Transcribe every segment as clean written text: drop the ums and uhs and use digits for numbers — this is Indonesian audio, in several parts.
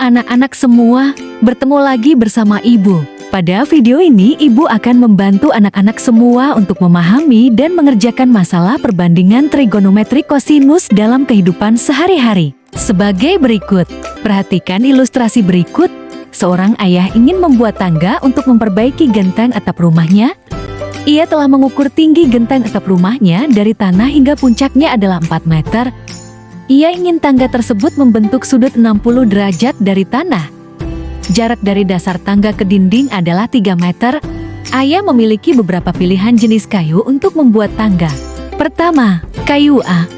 anak-anak semua, bertemu lagi bersama Ibu. Pada video ini, Ibu akan membantu anak-anak semua untuk memahami dan mengerjakan masalah perbandingan trigonometri kosinus dalam kehidupan sehari-hari. Sebagai berikut, perhatikan ilustrasi berikut. Seorang ayah ingin membuat tangga untuk memperbaiki genteng atap rumahnya. Ia telah mengukur tinggi genteng atap rumahnya dari tanah hingga puncaknya adalah 4 meter. Ia ingin tangga tersebut membentuk sudut 60 derajat dari tanah. Jarak dari dasar tangga ke dinding adalah 3 meter. Ayah memiliki beberapa pilihan jenis kayu untuk membuat tangga. Pertama, kayu A.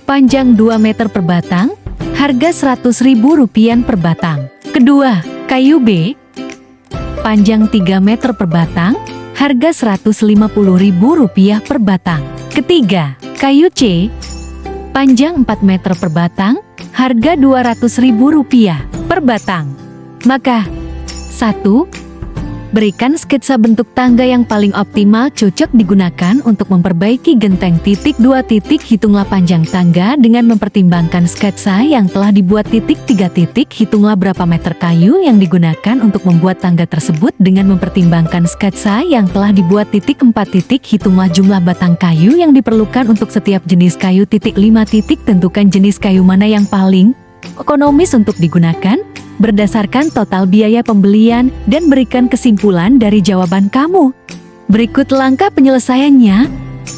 Panjang 2 meter per batang, harga Rp100.000 per batang. Kedua, kayu B. Panjang 3 meter per batang, harga Rp150.000 per batang. Ketiga, kayu C. Panjang 4 meter per batang, harga Rp200.000 per batang. Maka, 1. Berikan sketsa bentuk tangga yang paling optimal cocok digunakan untuk memperbaiki genteng. 2. Hitunglah panjang tangga dengan mempertimbangkan sketsa yang telah dibuat. 3. Hitunglah berapa meter kayu yang digunakan untuk membuat tangga tersebut dengan mempertimbangkan sketsa yang telah dibuat. 4. Hitunglah jumlah batang kayu yang diperlukan untuk setiap jenis kayu. 5. Tentukan jenis kayu mana yang paling ekonomis untuk digunakan berdasarkan total biaya pembelian dan berikan kesimpulan dari jawaban kamu. Berikut langkah penyelesaiannya,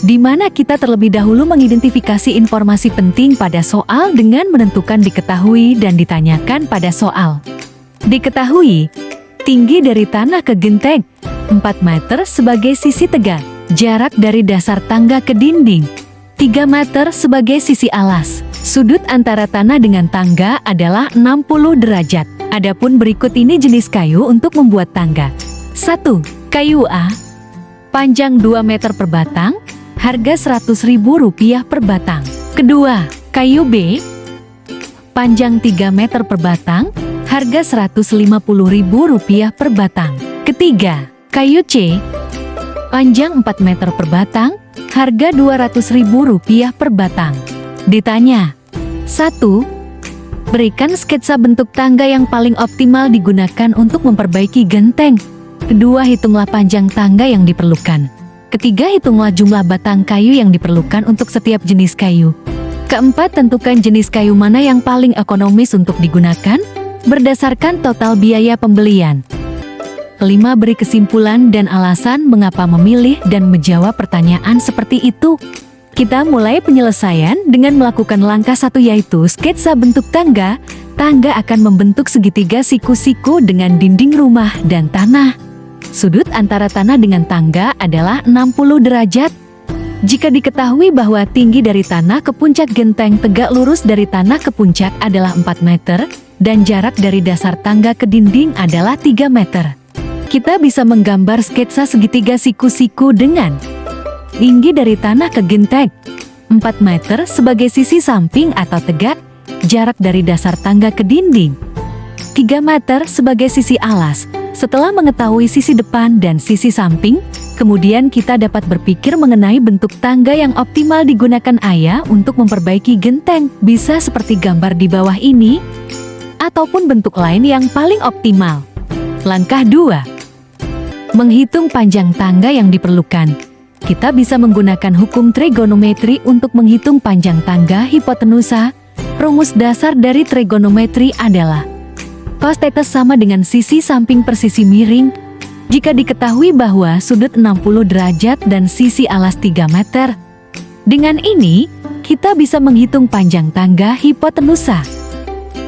di mana kita terlebih dahulu mengidentifikasi informasi penting pada soal dengan menentukan diketahui dan ditanyakan pada soal. Diketahui, tinggi dari tanah ke genteng, 4 meter sebagai sisi tegak, jarak dari dasar tangga ke dinding, 3 meter sebagai sisi alas. Sudut antara tanah dengan tangga adalah 60 derajat. Adapun berikut ini jenis kayu untuk membuat tangga. 1. Kayu A. Panjang 2 meter per batang, harga Rp100.000 per batang. Kedua, kayu B. Panjang 3 meter per batang, harga Rp150.000 per batang. Ketiga, kayu C. Panjang 4 meter per batang, harga Rp200.000 per batang. Ditanya, 1. Berikan sketsa bentuk tangga yang paling optimal digunakan untuk memperbaiki genteng. Kedua, hitunglah panjang tangga yang diperlukan. Ketiga, hitunglah jumlah batang kayu yang diperlukan untuk setiap jenis kayu. Keempat, tentukan jenis kayu mana yang paling ekonomis untuk digunakan berdasarkan total biaya pembelian. Kelima, beri kesimpulan dan alasan mengapa memilih dan menjawab pertanyaan seperti itu. Kita mulai penyelesaian dengan melakukan langkah 1, yaitu sketsa bentuk tangga. Tangga akan membentuk segitiga siku-siku dengan dinding rumah dan tanah. Sudut antara tanah dengan tangga adalah 60 derajat. Jika diketahui bahwa tinggi dari tanah ke puncak genteng tegak lurus dari tanah ke puncak adalah 4 meter, dan jarak dari dasar tangga ke dinding adalah 3 meter. Kita bisa menggambar sketsa segitiga siku-siku dengan tinggi dari tanah ke genteng, 4 meter sebagai sisi samping atau tegak, jarak dari dasar tangga ke dinding, 3 meter sebagai sisi alas. Setelah mengetahui sisi depan dan sisi samping, kemudian kita dapat berpikir mengenai bentuk tangga yang optimal digunakan ayah untuk memperbaiki genteng. Bisa seperti gambar di bawah ini, ataupun bentuk lain yang paling optimal. Langkah 2. Menghitung panjang tangga yang diperlukan. Kita bisa menggunakan hukum trigonometri untuk menghitung panjang tangga hipotenusa. Rumus dasar dari trigonometri adalah cos θ sama dengan sisi samping per sisi miring. Jika diketahui bahwa sudut 60 derajat dan sisi alas 3 meter. Dengan ini, kita bisa menghitung panjang tangga hipotenusa.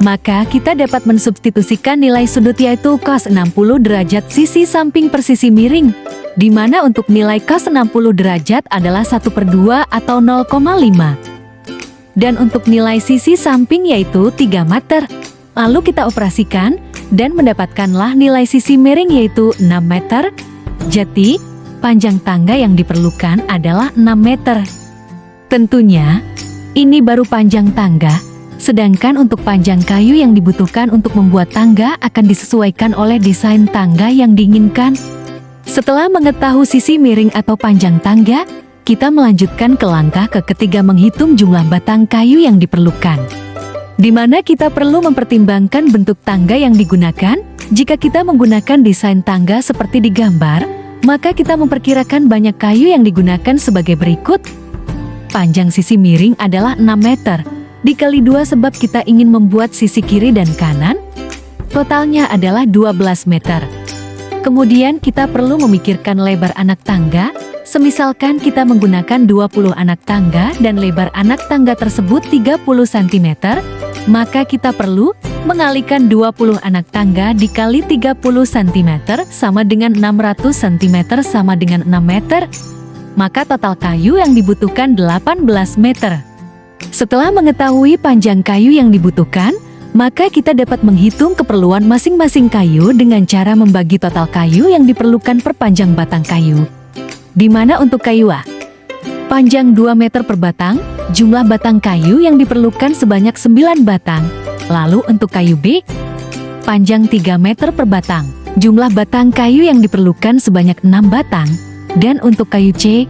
Maka kita dapat mensubstitusikan nilai sudut, yaitu cos 60 derajat sisi samping per sisi miring, di mana untuk nilai cos 60 derajat adalah 1/2 atau 0,5. Dan untuk nilai sisi samping yaitu 3 meter. Lalu kita operasikan dan mendapatkanlah nilai sisi miring yaitu 6 meter. Jadi, panjang tangga yang diperlukan adalah 6 meter. Tentunya, ini baru panjang tangga. Sedangkan untuk panjang kayu yang dibutuhkan untuk membuat tangga akan disesuaikan oleh desain tangga yang diinginkan. Setelah mengetahui sisi miring atau panjang tangga, kita melanjutkan ke langkah ketiga, menghitung jumlah batang kayu yang diperlukan. di mana kita perlu mempertimbangkan bentuk tangga yang digunakan. Jika kita menggunakan desain tangga seperti di gambar, maka kita memperkirakan banyak kayu yang digunakan sebagai berikut. Panjang sisi miring adalah 6 meter, dikali 2 sebab kita ingin membuat sisi kiri dan kanan. Totalnya adalah 12 meter. Kemudian kita perlu memikirkan lebar anak tangga. Semisalkan kita menggunakan 20 anak tangga dan lebar anak tangga tersebut 30 cm, maka kita perlu mengalihkan 20 anak tangga dikali 30 cm sama dengan 600 cm sama dengan 6 meter. Maka total kayu yang dibutuhkan 18 meter. Setelah mengetahui panjang kayu yang dibutuhkan, maka kita dapat menghitung keperluan masing-masing kayu dengan cara membagi total kayu yang diperlukan per panjang batang kayu. Di mana untuk kayu A, panjang 2 meter per batang, jumlah batang kayu yang diperlukan sebanyak 9 batang. Lalu untuk kayu B, panjang 3 meter per batang, jumlah batang kayu yang diperlukan sebanyak 6 batang. Dan untuk kayu C,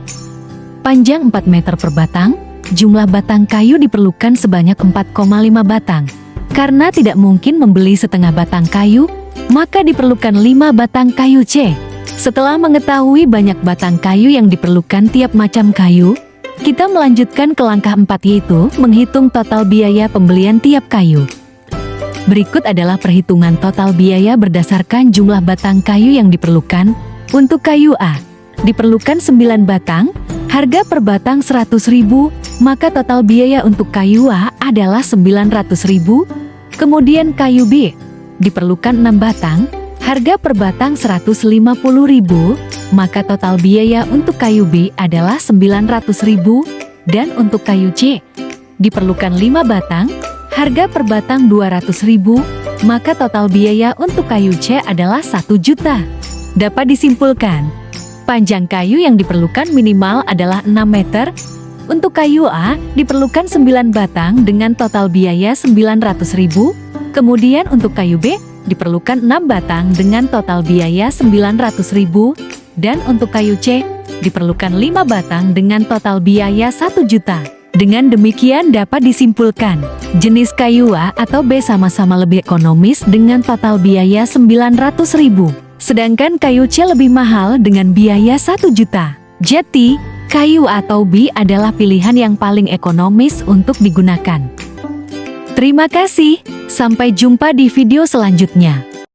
panjang 4 meter per batang, jumlah batang kayu diperlukan sebanyak 4,5 batang. Karena tidak mungkin membeli setengah batang kayu, maka diperlukan 5 batang kayu C. Setelah mengetahui banyak batang kayu yang diperlukan tiap macam kayu, kita melanjutkan ke langkah 4 yaitu menghitung total biaya pembelian tiap kayu. Berikut adalah perhitungan total biaya berdasarkan jumlah batang kayu yang diperlukan. Untuk kayu A, diperlukan 9 batang, harga per batang 100.000, maka total biaya untuk kayu A adalah 900.000. Kemudian kayu B, diperlukan 6 batang, harga per batang 150.000, maka total biaya untuk kayu B adalah 900.000. Dan untuk kayu C, diperlukan 5 batang, harga per batang 200.000, maka total biaya untuk kayu C adalah 1 juta. Dapat disimpulkan, panjang kayu yang diperlukan minimal adalah 6 meter. Untuk kayu A, diperlukan 9 batang dengan total biaya 900.000. Kemudian untuk kayu B, diperlukan 6 batang dengan total biaya 900.000. Dan untuk kayu C, diperlukan 5 batang dengan total biaya 1 juta. Dengan demikian dapat disimpulkan, jenis kayu A atau B sama-sama lebih ekonomis dengan total biaya 900.000. Sedangkan kayu C lebih mahal dengan biaya 1 juta. Jadi, kayu A atau B adalah pilihan yang paling ekonomis untuk digunakan. Terima kasih, sampai jumpa di video selanjutnya.